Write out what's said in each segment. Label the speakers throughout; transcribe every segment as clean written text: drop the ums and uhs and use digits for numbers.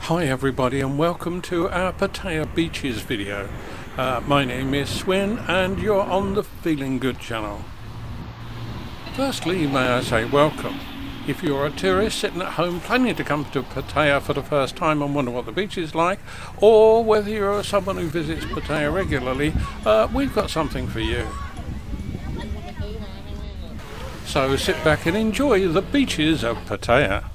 Speaker 1: Hi everybody and welcome to our Pattaya Beaches video. My name is Swin and you're on the Feeling Good channel. Firstly, may I say welcome. If you're a tourist sitting at home planning to come to Pattaya for the first time and wonder what the beach is like, or whether you're someone who visits Pattaya regularly, we've got something for you. So sit back and enjoy the beaches of Pattaya.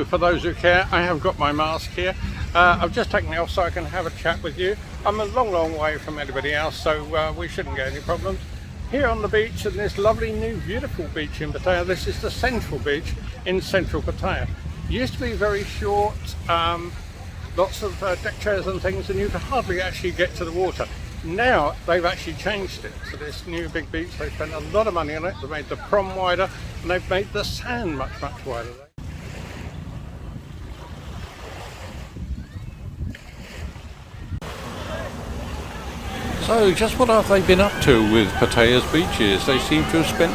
Speaker 1: For those who care, I have got my mask here. I've just taken it off so I can have a chat with you. I'm a long way from anybody else, so we shouldn't get any problems. Here on the beach, in this lovely new beautiful beach in Pattaya, this is the central beach in central Pattaya. It used to be very short, lots of deck chairs and things, and you could hardly actually get to the water. Now they've actually changed it to this new big beach. They've spent a lot of money on it. They've made the prom wider and they've made the sand much wider. So just what have they been up to with Pattaya's beaches? They seem to have spent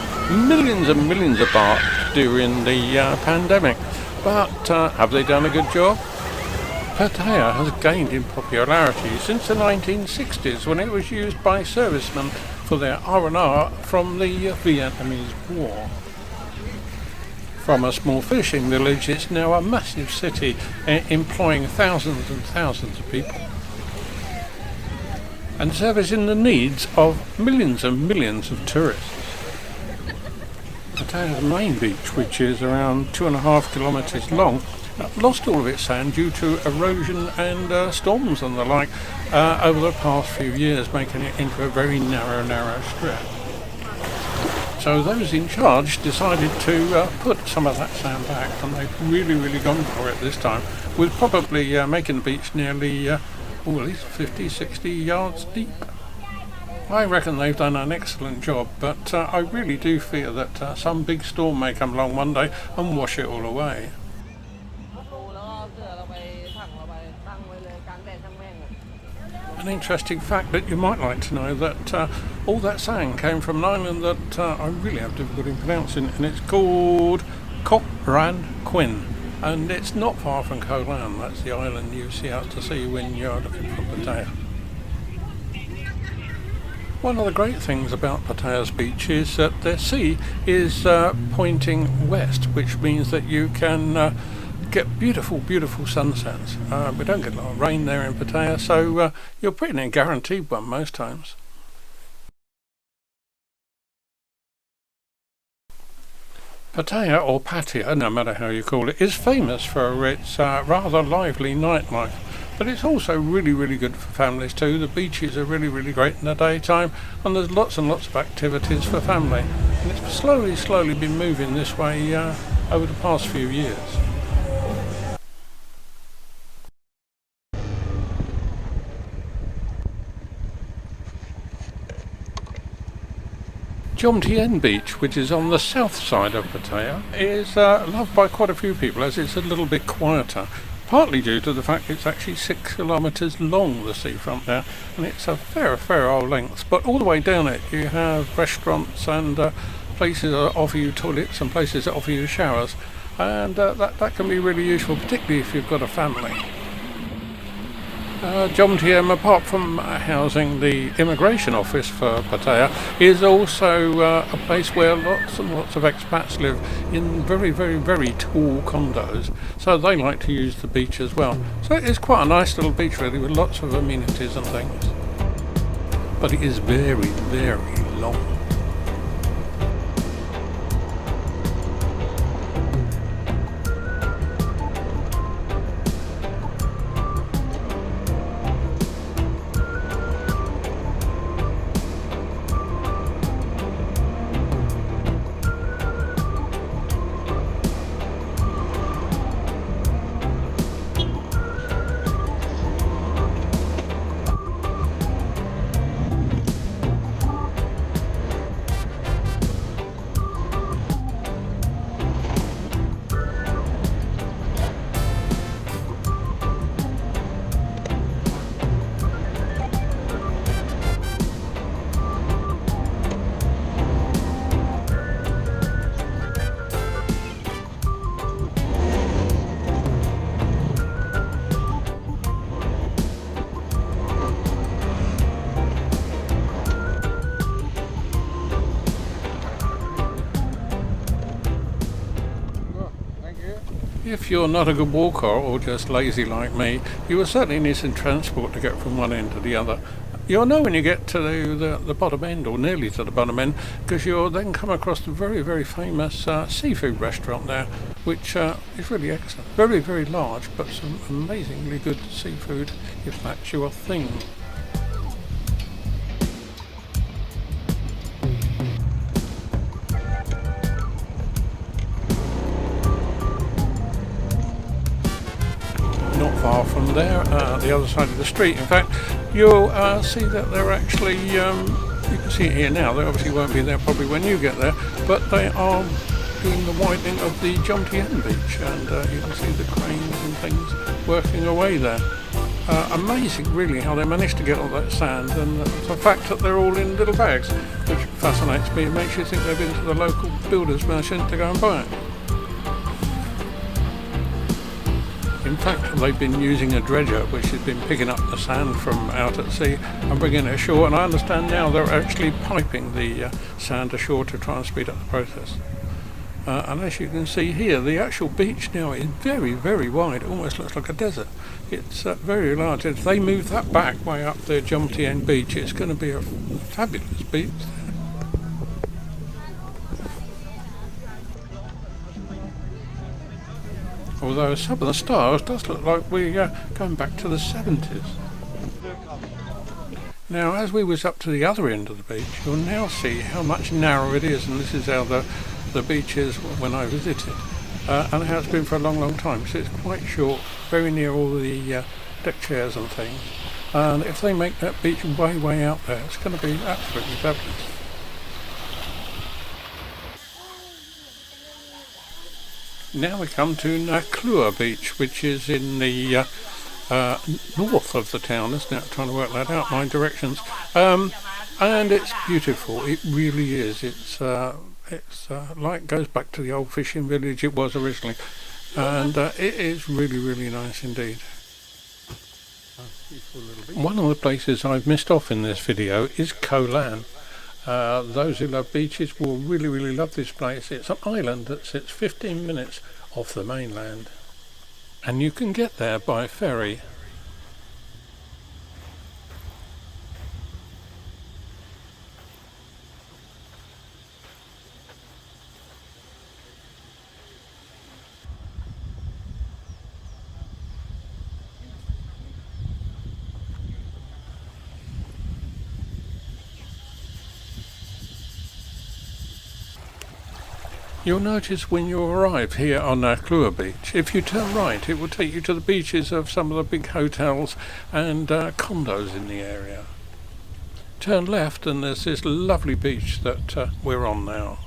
Speaker 1: millions and millions of baht during the pandemic. But have they done a good job? Pattaya has gained in popularity since the 1960s when it was used by servicemen for their R&R from the Vietnamese War. From a small fishing village, it's now a massive city employing thousands and thousands of people, and servicing the needs of millions and millions of tourists. Pattaya's main beach, which is around 2.5 kilometres long, lost all of its sand due to erosion and storms and the like over the past few years, making it into a very narrow strip. So those in charge decided to put some of that sand back, and they've really gone for it this time, with probably making the beach nearly at least 50-60 yards deep. I reckon they've done an excellent job, but I really do fear that some big storm may come along one day and wash it all away. An interesting fact that you might like to know, that all that sand came from an island that I really have difficulty in pronouncing, and it's called Koh Ran Quin. And it's not far from Koh Lan. That's the island you see out to sea when you're looking for Pattaya. One of the great things about Pattaya's beach is that the sea is pointing west, which means that you can get beautiful sunsets. We don't get a lot of rain there in Pattaya, so you're pretty near guaranteed one most times. Pattaya, or Pattaya, no matter how you call it, is famous for its rather lively nightlife, but it's also really good for families too. The beaches are really great in the daytime, and there's lots and lots of activities for family, and it's slowly been moving this way over the past few years. Jomtien beach, which is on the south side of Pattaya, is loved by quite a few people as it's a little bit quieter, partly due to the fact it's actually 6 kilometres long, the seafront there, and it's a fair old length. But all the way down it you have restaurants and places that offer you toilets and places that offer you showers, and that can be really useful, particularly if you've got a family. Jomtien, apart from housing the immigration office for Pattaya, is also a place where lots and lots of expats live in very tall condos, so they like to use the beach as well. So it is quite a nice little beach really, with lots of amenities and things, but it is very long. if you're not a good walker or just lazy like me, you will certainly need some transport to get from one end to the other. You'll know when you get to the bottom end, or nearly to the bottom end, because you'll then come across the very, very famous seafood restaurant there, which is really excellent. Very, very large, but some amazingly good seafood, if that's your thing. Not far from there, the other side of the street, in fact, you'll see that they're actually, you can see it here now, they obviously won't be there probably when you get there, but they are doing the widening of the Jomtien beach, and you can see the cranes and things working away there. Amazing really how they managed to get all that sand, and the fact that they're all in little bags, which fascinates me. It makes you think they've been to the local builder's merchant to go and buy it. In fact, they've been using a dredger which has been picking up the sand from out at sea and bringing it ashore, and I understand now they're actually piping the sand ashore to try and speed up the process. And as you can see here, the actual beach now is very, very wide. It almost looks like a desert. It's very large. If they move that back way up the Jomtien beach, it's going to be a fabulous beach. Although some of the stars does look like we're going back to the 70s. Now, as we was up to the other end of the beach, you'll now see how much narrower it is, and this is how the beach is when I visited, and how it's been for a long, long time. So it's quite short, very near all the deck chairs and things. And if they make that beach way, way out there, it's going to be absolutely fabulous. Now we come to Naklua beach, which is in the north of the town, isn't it? I'm trying to work that out, my directions. And it's beautiful, it really is. It's like goes back to the old fishing village it was originally. And it is really, really nice indeed. One of the places I've missed off in this video is Koh Lan. Those who love beaches will really, really love this place. It's an island that sits 15 minutes off the mainland, and you can get there by ferry. You'll notice when you arrive here on Naklua beach, if you turn right, it will take you to the beaches of some of the big hotels and condos in the area. Turn left and there's this lovely beach that we're on now.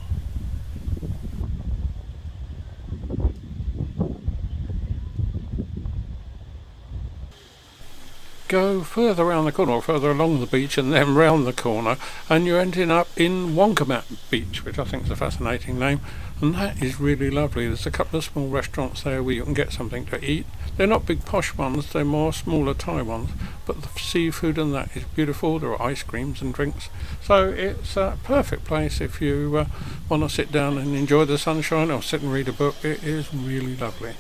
Speaker 1: Go further around the corner, or further along the beach, and then round the corner, and you're ending up in Wongamat beach, which I think is a fascinating name, and that is really lovely. There's a couple of small restaurants there where you can get something to eat. They're not big posh ones, they're more smaller Thai ones, but the seafood and that is beautiful. There are ice creams and drinks, so it's a perfect place if you want to sit down and enjoy the sunshine or sit and read a book. It is really lovely.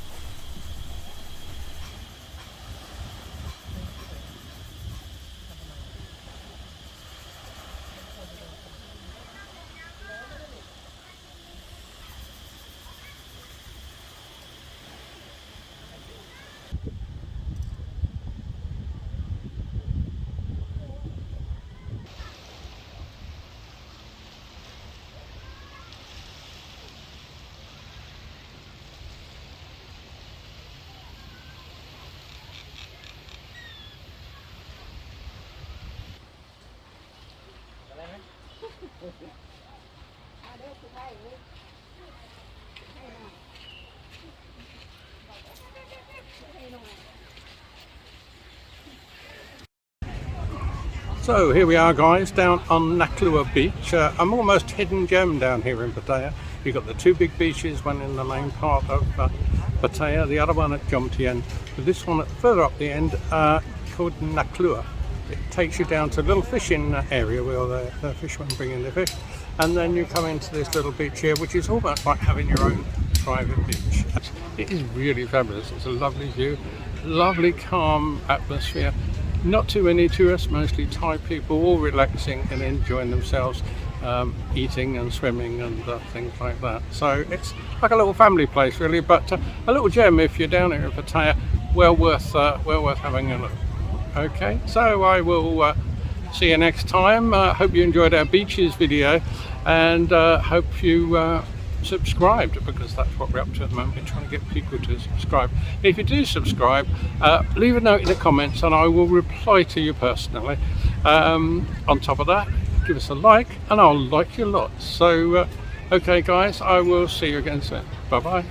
Speaker 1: So here we are guys, down on Naklua beach. I'm almost hidden gem down here in Pattaya. You've got the two big beaches, one in the main part of Pattaya, the other one at Jomtien. This one further up the end called Naklua. It takes you down to a little fishing area where the fishermen bring in their fish, and then you come into this little beach here, which is almost like having your own private beach. It is really fabulous. It's a lovely view, lovely calm atmosphere, not too many tourists, mostly Thai people, all relaxing and enjoying themselves, eating and swimming and things like that. So it's like a little family place really, but a little gem if you're down here in Pattaya. Well worth having a look. Okay, so I will see you next time. Hope you enjoyed our beaches video, and hope you subscribed, because that's what we're up to at the moment. We're trying to get people to subscribe. If you do subscribe, leave a note in the comments and I will reply to you personally. On top of that, give us a like and I'll like you lots. So okay guys, I will see you again soon. Bye bye.